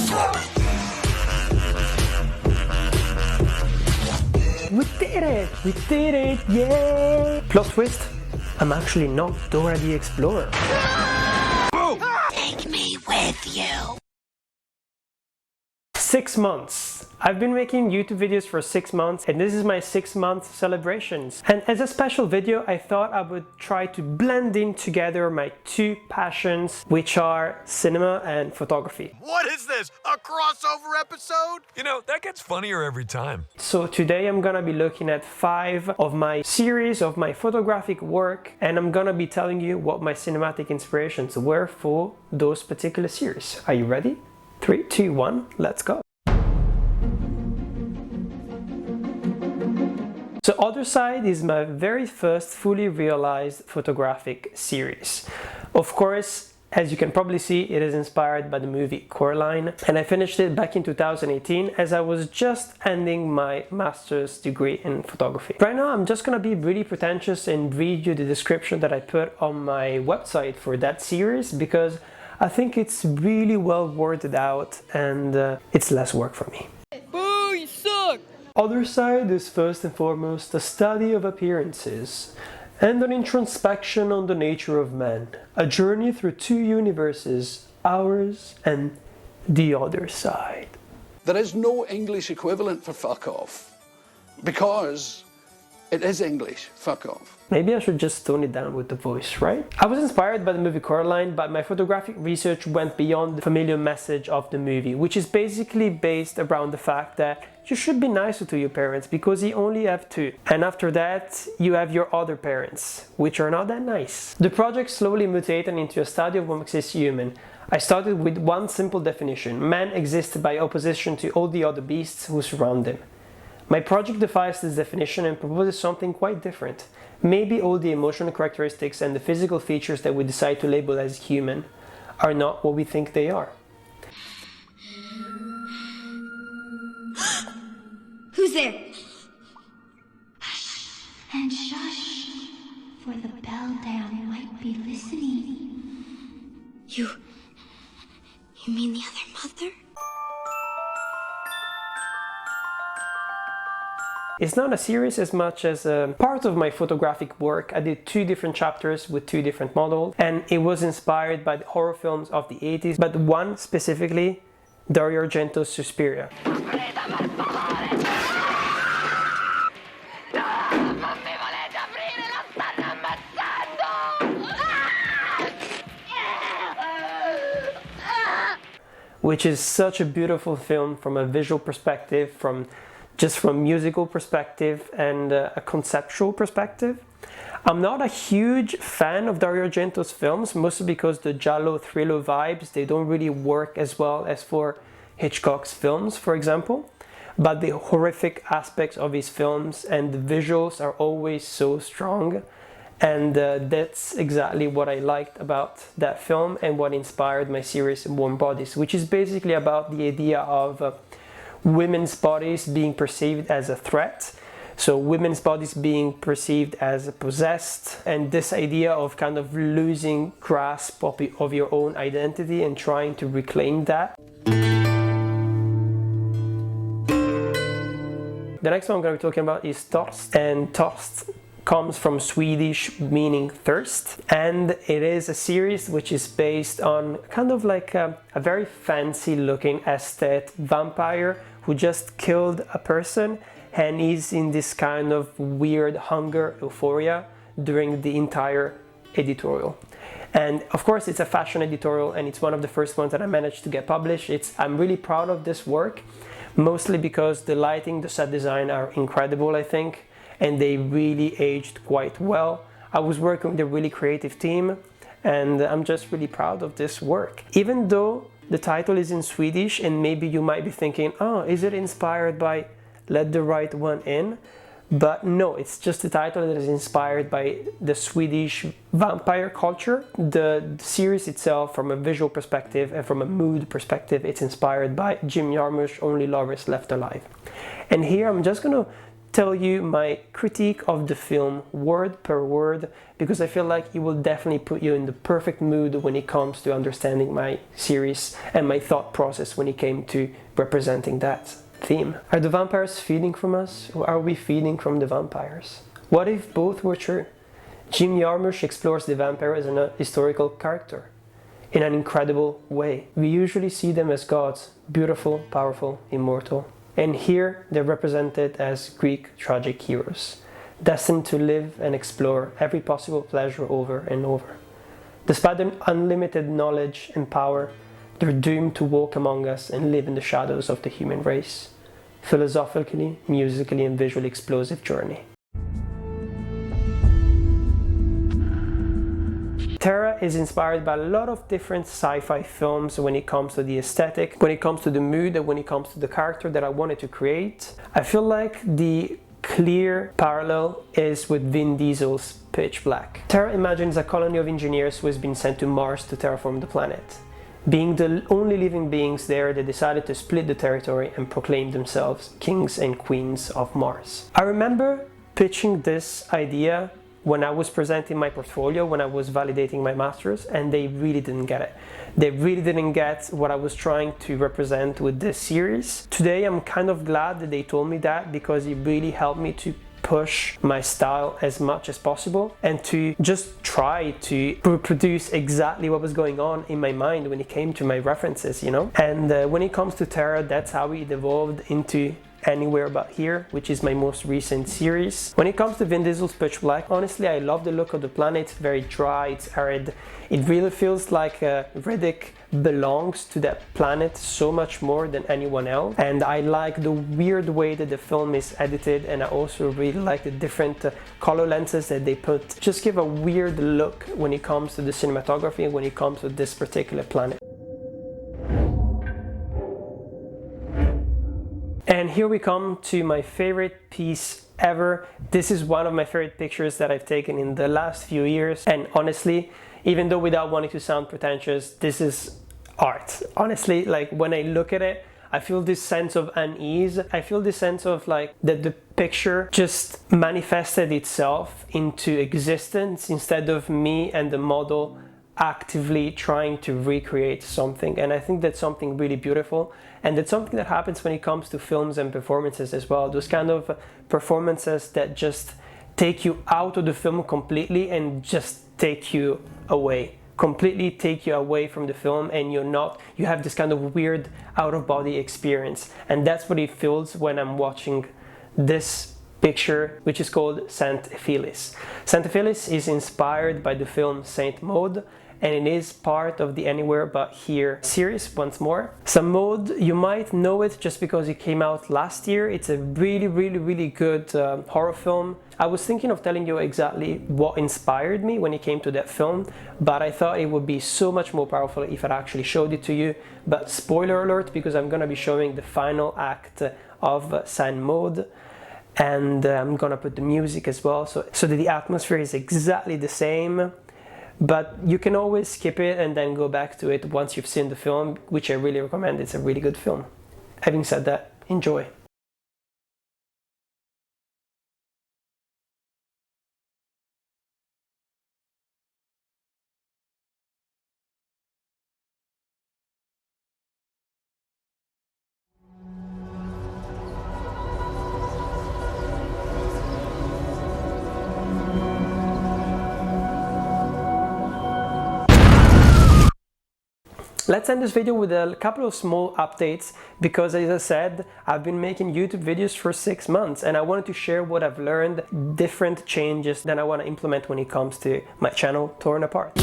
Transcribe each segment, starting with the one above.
We did it! We did it! Yay! Plot twist, I'm actually not Dora the Explorer. Take me with you. 6 months. I've been making YouTube videos for 6 months, and this is my 6-month celebrations. And as a special video, I thought I would try to blend in together my two passions, which are cinema and photography. What is this? A crossover episode? You know, that gets funnier every time. So today I'm gonna be looking at 5 of my series of my photographic work, and I'm gonna be telling you what my cinematic inspirations were for those particular series. Are you ready? 3, 2, 1, let's go. So Other Side is my very first fully realized photographic series. Of course, as you can probably see, it is inspired by the movie Coraline, and I finished it back in 2018 as I was just ending my master's degree in photography. Right now I'm just gonna be really pretentious and read you the description that I put on my website for that series, because I think it's really well worded out and it's less work for me. Boo, you suck! Other Side is first and foremost a study of appearances and an introspection on the nature of man, a journey through two universes, ours and the other side. There is no English equivalent for fuck off, because it is English, fuck off. Maybe I should just tone it down with the voice, right? I was inspired by the movie Coraline, but my photographic research went beyond the familiar message of the movie, which is basically based around the fact that you should be nicer to your parents because you only have 2. And after that, you have your other parents, which are not that nice. The project slowly mutated into a study of what makes us human. I started with one simple definition: man exists by opposition to all the other beasts who surround him. My project defies this definition and proposes something quite different. Maybe all the emotional characteristics and the physical features that we decide to label as human are not what we think they are. Who's there? Hush and shush, for the beldam might be listening. You mean the other mother? It's not a series as much as a part of my photographic work. I did 2 different chapters with 2 different models, and it was inspired by the horror films of the 80s, but one specifically, Dario Argento's Suspiria. Which is such a beautiful film from a visual perspective, from musical perspective and a conceptual perspective. I'm not a huge fan of Dario Argento's films, mostly because the giallo thriller vibes, they don't really work as well as for Hitchcock's films, for example. But the horrific aspects of his films and the visuals are always so strong. And that's exactly what I liked about that film and what inspired my series Warm Bodies, which is basically about the idea of women's bodies being perceived as a threat. So women's bodies being perceived as possessed, and this idea of kind of losing grasp of your own identity and trying to reclaim that. The next one I'm going to be talking about is Torst, and Torst comes from Swedish meaning thirst, and it is a series which is based on kind of like a very fancy looking aesthetic vampire who just killed a person and is in this kind of weird hunger euphoria during the entire editorial. And of course it's a fashion editorial, and it's one of the first ones that I managed to get published. I'm really proud of this work, mostly because the lighting, the set design are incredible, I think, and they really aged quite well. I was working with a really creative team, and I'm just really proud of this work. Even though the title is in Swedish, and maybe you might be thinking, oh, is it inspired by Let the Right One In? But no, it's just a title that is inspired by the Swedish vampire culture. The series itself, from a visual perspective and from a mood perspective, it's inspired by Jim Jarmusch, Only Lovers Left Alive. And here I'm just gonna tell you my critique of the film word per word, because I feel like it will definitely put you in the perfect mood when it comes to understanding my series and my thought process when it came to representing that theme. Are the vampires feeding from us, or are we feeding from the vampires? What if both were true? Jim Jarmusch explores the vampire as a historical character in an incredible way. We usually see them as gods, beautiful, powerful, immortal. And here they're represented as Greek tragic heroes, destined to live and explore every possible pleasure over and over. Despite their unlimited knowledge and power, they're doomed to walk among us and live in the shadows of the human race. Philosophically, musically, and visually explosive journey. Terra is inspired by a lot of different sci-fi films when it comes to the aesthetic, when it comes to the mood, and when it comes to the character that I wanted to create. I feel like the clear parallel is with Vin Diesel's Pitch Black. Terra imagines a colony of engineers who has been sent to Mars to terraform the planet. Being the only living beings there, they decided to split the territory and proclaim themselves kings and queens of Mars. I remember pitching this idea when I was presenting my portfolio, when I was validating my masters, and they really didn't get it. They really didn't get what I was trying to represent with this series. Today I'm kind of glad that they told me that, because it really helped me to push my style as much as possible and to just try to reproduce exactly what was going on in my mind when it came to my references, you know? And when it comes to Terra, that's how it evolved into Anywhere But Here, which is my most recent series. When it comes to Vin Diesel's Pitch Black, honestly, I love the look of the planet. It's very dry, it's arid. It really feels like Riddick belongs to that planet so much more than anyone else. And I like the weird way that the film is edited, and I also really like the different color lenses that they put. Just give a weird look when it comes to the cinematography and when it comes to this particular planet. And here we come to my favorite piece ever. This is one of my favorite pictures that I've taken in the last few years. And honestly, even though without wanting to sound pretentious, this is art. Honestly, like when I look at it, I feel this sense of unease. I feel this sense of like that the picture just manifested itself into existence instead of me and the model actively trying to recreate something. And I think that's something really beautiful, and that's something that happens when it comes to films and performances as well. Those kind of performances that just take you out of the film completely and just take you away, completely take you away from the film, and you have this kind of weird out-of-body experience. And that's what it feels when I'm watching this picture, which is called Saint Phyllis. Saint Phyllis is inspired by the film Saint Maud, and it is part of the Anywhere But Here series once more. Saint Maud, you might know it just because it came out last year. It's a really good horror film. I was thinking of telling you exactly what inspired me when it came to that film, but I thought it would be so much more powerful if I actually showed it to you. But spoiler alert, because I'm gonna be showing the final act of Saint Maud, and I'm gonna put the music as well, so that the atmosphere is exactly the same. But you can always skip it and then go back to it once you've seen the film, which I really recommend. It's a really good film. Having said that, enjoy. Let's end this video with a couple of small updates, because as I said, I've been making YouTube videos for 6 months and I wanted to share what I've learned, different changes that I want to implement when it comes to my channel Torn Apart.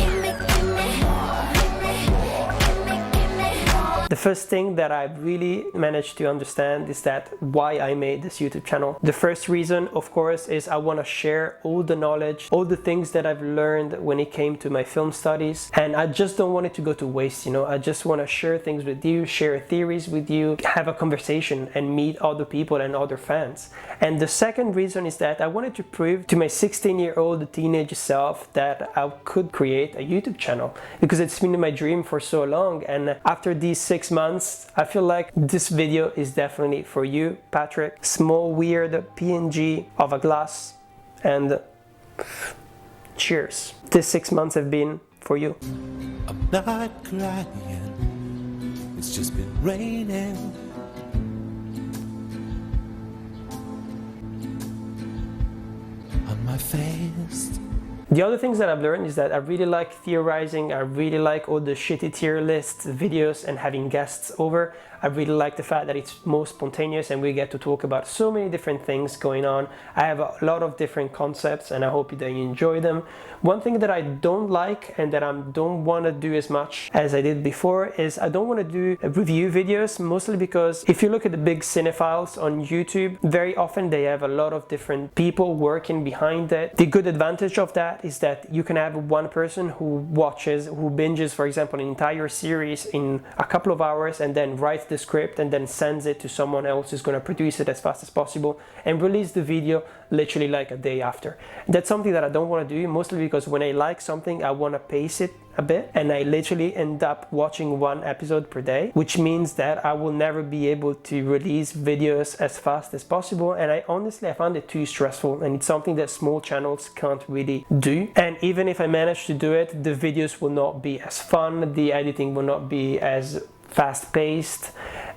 The first thing that I've really managed to understand is that why I made this YouTube channel. The first reason, of course, is I want to share all the knowledge, all the things that I've learned when it came to my film studies, and I just don't want it to go to waste, you know. I just want to share things with you, share theories with you, have a conversation and meet other people and other fans. And the second reason is that I wanted to prove to my 16-year-old teenage self that I could create a YouTube channel, because it's been my dream for so long. And after these 6 6 months, I feel like this video is definitely for you, Patrick. Small weird PNG of a glass, and cheers. This 6 months have been for you. I'm not crying, it's just been raining. On my face. The other things that I've learned is that I really like theorizing, I really like all the shitty tier lists videos and having guests over. I really like the fact that it's more spontaneous and we get to talk about so many different things going on. I have a lot of different concepts and I hope that you enjoy them. One thing that I don't like and that I don't want to do as much as I did before is I don't want to do review videos, mostly because if you look at the big cinephiles on YouTube, very often they have a lot of different people working behind it. The good advantage of that is that you can have one person who binges, for example, an entire series in a couple of hours and then writes the script and then sends it to someone else who's going to produce it as fast as possible and release the video literally like a day after. That's something that I don't want to do, mostly because when I like something I want to pace it a bit and I literally end up watching one episode per day, which means that I will never be able to release videos as fast as possible, and I found it too stressful and it's something that small channels can't really do. And even if I manage to do it, the videos will not be as fun, the editing will not be as fast-paced,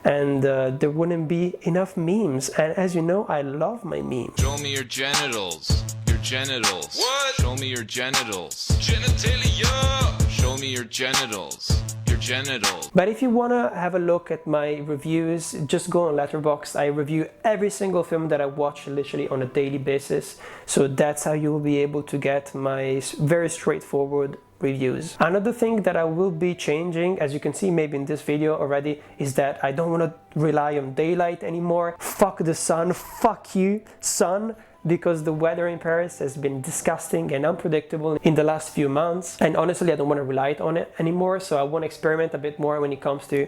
and there wouldn't be enough memes, and as you know, I love my memes. Show me your genitals. Your genitals. What? Show me your genitals. Genitalia! Show me your genitals. Your genitals. But if you want to have a look at my reviews, just go on Letterboxd. I review every single film that I watch literally on a daily basis, so that's how you will be able to get my very straightforward reviews. Another thing that I will be changing, as you can see maybe in this video already, is that I don't want to rely on daylight anymore. Fuck the sun, fuck you sun, because the weather in Paris has been disgusting and unpredictable in the last few months, and honestly I don't want to rely on it anymore, so I want to experiment a bit more when it comes to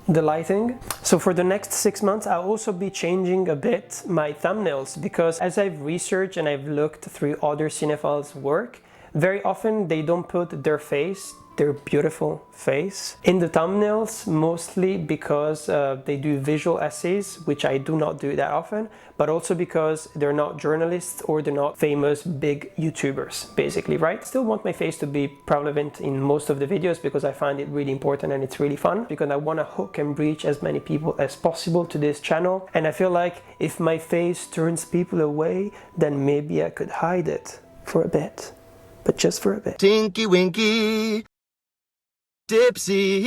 the lighting. So for the next 6 months I'll also be changing a bit my thumbnails, because as I've researched and I've looked through other cinephiles' work, very often they don't put their face, their beautiful face, in the thumbnails, mostly because they do visual essays, which I do not do that often, but also because they're not journalists or they're not famous big YouTubers, basically, right? I still want my face to be prevalent in most of the videos because I find it really important and it's really fun, because I want to hook and reach as many people as possible to this channel, and I feel like if my face turns people away, then maybe I could hide it for a bit. But just for a bit. Tinky Winky, Dipsy,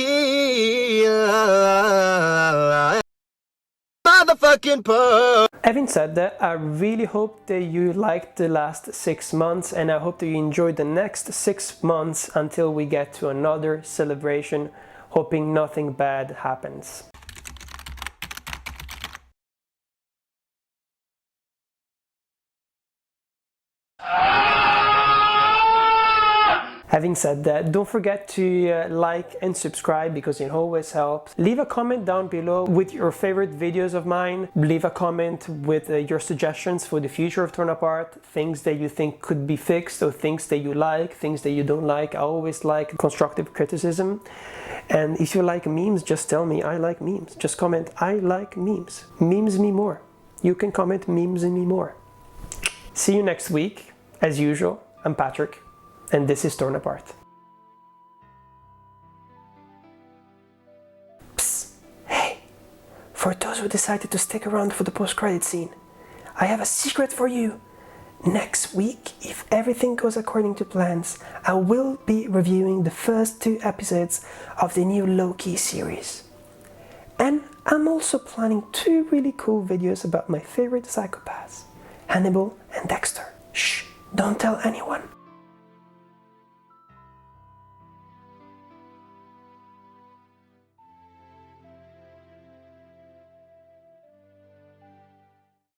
motherfucking pug. Having said that, I really hope that you liked the last 6 months, and I hope that you enjoy the next 6 months until we get to another celebration, hoping nothing bad happens. Having said that, don't forget to like and subscribe because it always helps. Leave a comment down below with your favorite videos of mine. Leave a comment with your suggestions for the future of Torn Apart, things that you think could be fixed or things that you like, things that you don't like. I always like constructive criticism. And if you like memes, just tell me I like memes. Just comment I like memes. Memes me more. You can comment memes me more. See you next week. As usual, I'm Patrick. And this is Torn Apart. Psst, hey, for those who decided to stick around for the post-credit scene, I have a secret for you. Next week, if everything goes according to plans, I will be reviewing the first 2 episodes of the new Loki series. And I'm also planning 2 really cool videos about my favorite psychopaths, Hannibal and Dexter. Shh, don't tell anyone.